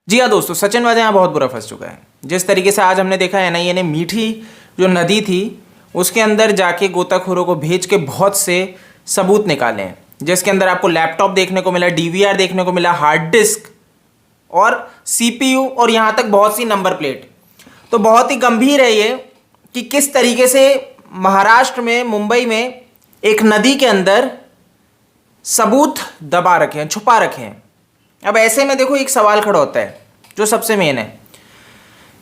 जी हाँ दोस्तों, सचिन वाजे यहाँ बहुत बुरा फंस चुका है। जिस तरीके से आज हमने देखा एनआईए ने मीठी जो नदी थी उसके अंदर जाके गोताखोरों को भेज के बहुत से सबूत निकाले हैं, जिसके अंदर आपको लैपटॉप देखने को मिला, डीवीआर देखने को मिला, हार्ड डिस्क और सीपीयू और यहाँ तक बहुत सी नंबर प्लेट। तो बहुत ही गंभीर है ये कि किस तरीके से महाराष्ट्र में, मुंबई में एक नदी के अंदर सबूत दबा रखे हैं, छुपा रखे हैं। अब ऐसे में देखो एक सवाल खड़ा होता है जो सबसे मेन है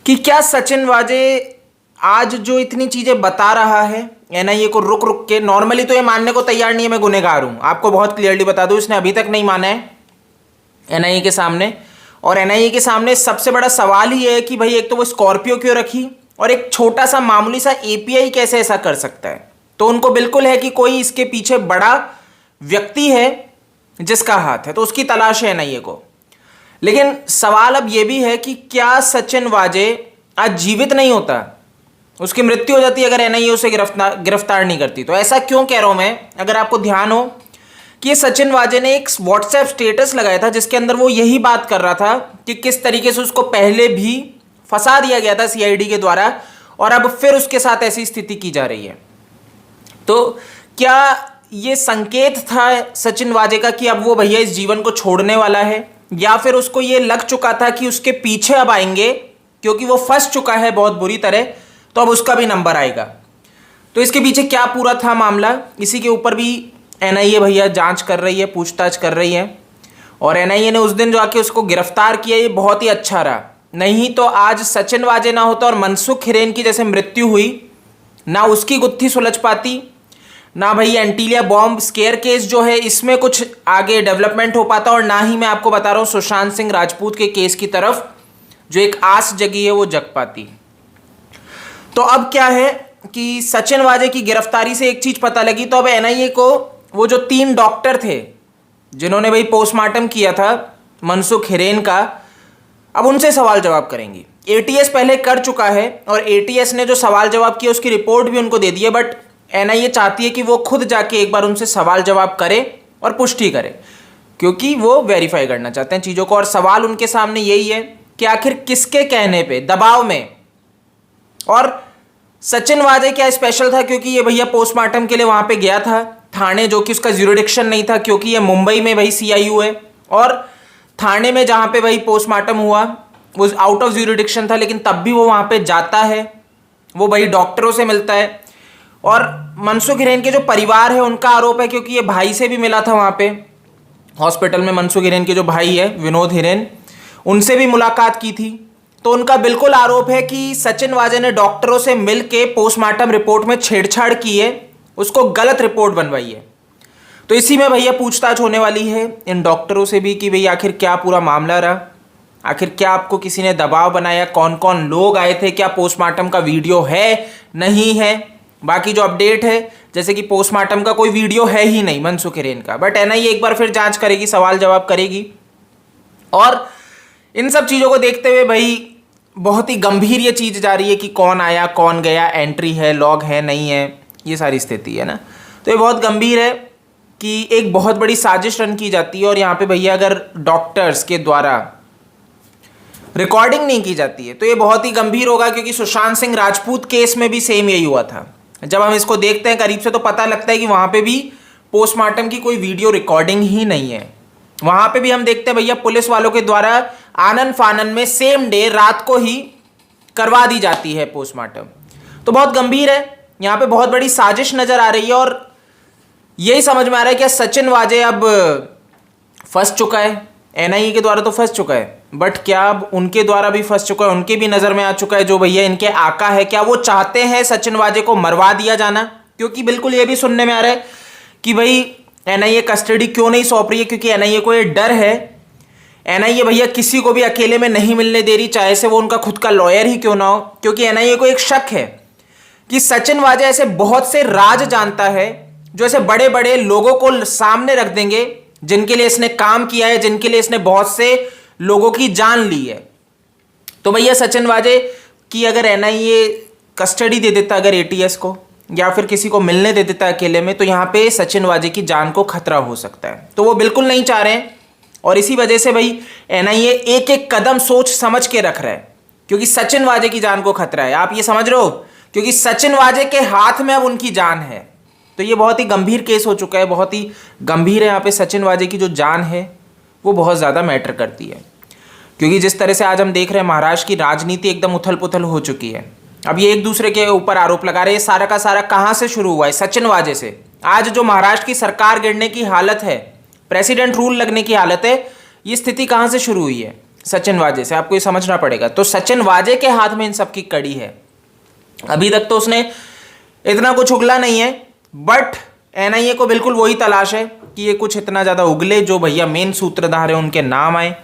कि क्या सचिन वाजे आज जो इतनी चीजें बता रहा है एनआईए को रुक रुक के, नॉर्मली तो ये मानने को तैयार नहीं है मैं गुनहगार हूं, आपको बहुत क्लियरली बता दूं, इसने अभी तक नहीं माना है एनआईए के सामने। और एनआईए के सामने सबसे बड़ा सवाल ही है कि भाई एक तो वो स्कॉर्पियो क्यों रखी और एक छोटा सा मामूली सा एपीआई कैसे ऐसा कर सकता है। तो उनको बिल्कुल है कि कोई इसके पीछे बड़ा व्यक्ति है जिसका हाथ है, तो उसकी तलाश है एनआईए को। लेकिन सवाल अब यह भी है कि क्या सचिन वाजे आज जीवित नहीं होता, उसकी मृत्यु हो जाती अगर एनआईए उसे गिरफ्तार नहीं करती। तो ऐसा क्यों कह रहा हूं मैं, अगर आपको ध्यान हो कि ये सचिन वाजे ने एक व्हाट्सएप स्टेटस लगाया था जिसके अंदर वो यही बात कर रहा था कि किस तरीके से उसको पहले भी फंसा दिया गया था सीआईडी के द्वारा और अब फिर उसके साथ ऐसी स्थिति की जा रही है। तो क्या ये संकेत था सचिन वाजे का कि अब वो भैया इस जीवन को छोड़ने वाला है, या फिर उसको ये लग चुका था कि उसके पीछे अब आएंगे क्योंकि वो फंस चुका है बहुत बुरी तरह, तो अब उसका भी नंबर आएगा। तो इसके पीछे क्या पूरा था मामला, इसी के ऊपर भी एनआईए भैया जांच कर रही है, पूछताछ कर रही है। और एनआईए ने उस दिन जो आके उसको गिरफ्तार किया ये बहुत ही अच्छा रहा, नहीं तो आज सचिन वाजे ना होता और मनसुख हिरेन की जैसे मृत्यु हुई, ना उसकी गुत्थी सुलझ पाती, ना भाई एंटीलिया बॉम्ब स्केयर केस जो है इसमें कुछ आगे डेवलपमेंट हो पाता, और ना ही मैं आपको बता रहा हूं सुशांत सिंह राजपूत के केस की तरफ जो एक आस जगी है वो जग पाती। तो अब क्या है कि सचिन वाजे की गिरफ्तारी से एक चीज पता लगी, तो अब एनआईए को वो जो 3 डॉक्टर थे जिन्होंने भाई पोस्टमार्टम किया था मनसुख हिरेन का, अब उनसे सवाल जवाब करेंगी। एटीएस पहले कर चुका है और एटीएस ने जो सवाल जवाब किया उसकी रिपोर्ट भी उनको दे दी है, बट एनआईए चाहती है कि वो खुद जाके एक बार उनसे सवाल जवाब करे और पुष्टि करे, क्योंकि वो वेरीफाई करना चाहते हैं चीज़ों को। और सवाल उनके सामने यही है कि आखिर किसके कहने पे, दबाव में, और सचिन वाजे क्या स्पेशल था क्योंकि ये भैया पोस्टमार्टम के लिए वहां पे गया था थाने, जो कि उसका ज्यूरिडिक्शन नहीं था क्योंकि ये मुंबई में भाई सीआईयू है, और थाने में जहां पे भाई पोस्टमार्टम हुआ वो आउट ऑफ ज्यूरिडिक्शन था, लेकिन तब भी वो वहां पे जाता है, वो भाई डॉक्टरों से मिलता है। और मनसुख हिरेन के जो परिवार है उनका आरोप है, क्योंकि ये भाई से भी मिला था वहां पे हॉस्पिटल में, मनसुख हिरेन के जो भाई है विनोद हिरेन, उनसे भी मुलाकात की थी। तो उनका बिल्कुल आरोप है कि सचिन वाजे ने डॉक्टरों से मिलके पोस्टमार्टम रिपोर्ट में छेड़छाड़ की है, उसको गलत रिपोर्ट बनवाई है। तो इसी में भैया पूछताछ होने वाली है इन डॉक्टरों से भी कि भाई आखिर क्या पूरा मामला रहा, आखिर क्या आपको किसी ने दबाव बनाया, कौन कौन लोग आए थे, क्या पोस्टमार्टम का वीडियो है नहीं है। बाकी जो अपडेट है जैसे कि पोस्टमार्टम का कोई वीडियो है ही नहीं मनसुख हिरेन का, बट एनआईए एक बार फिर जांच करेगी, सवाल जवाब करेगी। और इन सब चीज़ों को देखते हुए भाई बहुत ही गंभीर ये चीज़ जा रही है कि कौन आया कौन गया, एंट्री है, लॉग है नहीं है, ये सारी स्थिति है ना। तो ये बहुत गंभीर है कि एक बहुत बड़ी साजिश रन की जाती है, और यहाँ पे भैया अगर डॉक्टर्स के द्वारा रिकॉर्डिंग नहीं की जाती है तो ये बहुत ही गंभीर होगा, क्योंकि सुशांत सिंह राजपूत केस में भी सेम यही हुआ था। जब हम इसको देखते हैं करीब से तो पता लगता है कि वहां पे भी पोस्टमार्टम की कोई वीडियो रिकॉर्डिंग ही नहीं है। वहां पे भी हम देखते हैं भैया पुलिस वालों के द्वारा आनन फानन में सेम डे रात को ही करवा दी जाती है पोस्टमार्टम। तो बहुत गंभीर है, यहाँ पे बहुत बड़ी साजिश नजर आ रही है, और यही समझ में आ रहा है कि सचिन वाजे अब फंस चुका है, एनआईए के द्वारा तो फंस चुका है, बट क्या अब उनके द्वारा भी फंस चुका है, उनके भी नजर में आ चुका है जो भैया इनके आका है। क्या वो चाहते हैं सचिन वाजे को मरवा दिया जाना, क्योंकि बिल्कुल ये भी सुनने में आ रहा है कि भाई एनआईए कस्टडी क्यों नहीं सौंप रही है, क्योंकि एनआईए को ये डर है, एनआईए भैया किसी को भी अकेले में नहीं मिलने दे रही, चाहे से वो उनका खुद का लॉयर ही क्यों ना हो, क्योंकि एनआईए को एक शक है कि सचिन वाजे ऐसे बहुत से राज जानता है जो ऐसे बड़े बड़े लोगों को सामने रख देंगे जिनके लिए इसने काम किया है, जिनके लिए इसने बहुत से लोगों की जान ली है। तो भैया सचिन वाजे की अगर एनआईए कस्टडी दे देता अगर एटीएस को, या फिर किसी को मिलने दे देता है अकेले में, तो यहाँ पे सचिन वाजे की जान को खतरा हो सकता है। तो वो बिल्कुल नहीं चाह रहे हैं और इसी वजह से भाई एनआईए एक एक कदम सोच समझ के रख रहा है, क्योंकि सचिन वाजे की जान को खतरा है। आप ये समझ रहे हो, क्योंकि सचिन वाजे के हाथ में अब उनकी जान है। तो ये बहुत ही गंभीर केस हो चुका है, बहुत ही गंभीर है। यहाँ पे सचिन वाजे की जो जान है वो बहुत ज़्यादा मैटर करती है, क्योंकि जिस तरह से आज हम देख रहे हैं महाराष्ट्र की राजनीति एकदम उथल पुथल हो चुकी है। अब ये एक दूसरे के ऊपर आरोप लगा रहे हैं। सारा का सारा कहाँ से शुरू हुआ है? सचिन वाजे से। आज जो महाराष्ट्र की सरकार गिरने की हालत है, प्रेसिडेंट रूल लगने की हालत है, ये स्थिति कहाँ से शुरू हुई है? सचिन वाजे से। आपको ये समझना पड़ेगा। तो सचिन वाजे के हाथ में इन सब की कड़ी है। अभी तक तो उसने इतना कुछ उगला नहीं है, बट एनआईए को बिल्कुल वही तलाश है कि ये कुछ इतना ज़्यादा उगले, जो भैया मेन सूत्रधार है उनके नाम आए।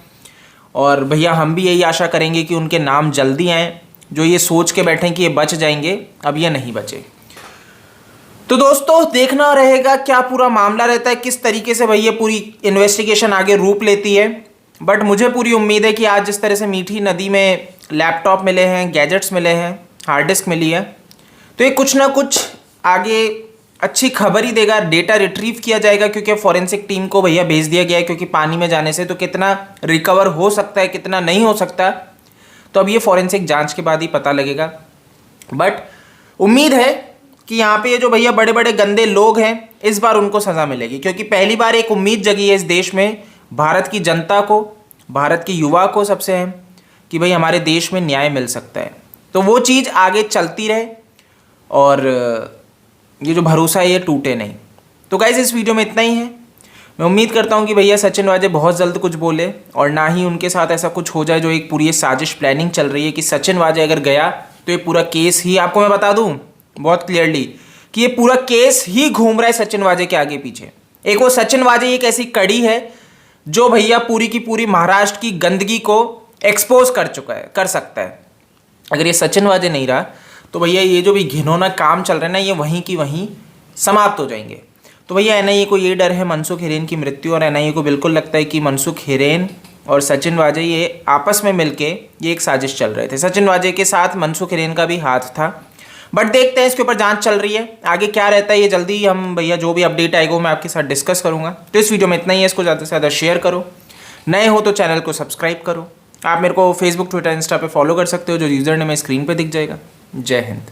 और भैया हम भी यही आशा करेंगे कि उनके नाम जल्दी आए। जो ये सोच के बैठे कि ये बच जाएंगे, अब ये नहीं बचे। तो दोस्तों देखना रहेगा क्या पूरा मामला रहता है, किस तरीके से भैया पूरी इन्वेस्टिगेशन आगे रूप लेती है। बट मुझे पूरी उम्मीद है कि आज जिस तरह से मीठी नदी में लैपटॉप मिले हैं, गैजेट्स मिले हैं, हार्ड डिस्क मिली है, तो ये कुछ ना कुछ आगे अच्छी खबर ही देगा। डेटा रिट्रीव किया जाएगा, क्योंकि फॉरेंसिक टीम को भैया भेज दिया गया है, क्योंकि पानी में जाने से तो कितना रिकवर हो सकता है, कितना नहीं हो सकता, तो अब ये फॉरेंसिक जांच के बाद ही पता लगेगा। बट उम्मीद है कि यहाँ पे ये जो भैया बड़े बड़े गंदे लोग हैं, इस बार उनको सज़ा मिलेगी, क्योंकि पहली बार एक उम्मीद जगी है इस देश में, भारत की जनता को, भारत के युवा को सबसे अहम, कि भाई हमारे देश में न्याय मिल सकता है। तो वो चीज़ आगे चलती रहे और ये जो भरोसा है ये टूटे नहीं। तो गाइस इस वीडियो में इतना ही है। मैं उम्मीद करता हूँ कि भैया सचिन वाजे बहुत जल्द कुछ बोले, और ना ही उनके साथ ऐसा कुछ हो जाए जो एक पूरी साजिश प्लानिंग चल रही है कि सचिन वाजे अगर गया तो ये पूरा केस ही, आपको मैं बता दूँ बहुत क्लियरली कि ये पूरा केस ही घूम रहा है सचिन वाजे के आगे पीछे। एक वो सचिन वाजे एक ऐसी कड़ी है जो भैया पूरी की पूरी महाराष्ट्र की गंदगी को एक्सपोज कर चुका है, कर सकता है। अगर ये सचिन वाजे नहीं रहा तो भैया ये जो भी घिनौना काम चल रहा है ना, ये वहीं की वहीं समाप्त हो जाएंगे। तो भैया एनआईए को ये डर है मनसुख हिरेन की मृत्यु, और एनआईए को बिल्कुल लगता है कि मनसुख हिरेन और सचिन वाजे ये आपस में मिलके ये एक साजिश चल रहे थे। सचिन वाजे के साथ मनसुख हिरेन का भी हाथ था। बट देखते हैं, इसके ऊपर जांच चल रही है, आगे क्या रहता है ये जल्दी ही हम भैया जो भी अपडेट आएगा वो मैं आपके साथ डिस्कस करूंगा। तो इस वीडियो में इतना ही है, इसको ज़्यादा से ज़्यादा शेयर करो, नए हो तो चैनल को सब्सक्राइब करो। आप मेरे को फेसबुक, ट्विटर, इंस्टा पे फॉलो कर सकते हो, जो यूज़र नेम स्क्रीन पे दिख जाएगा। जय हिंद।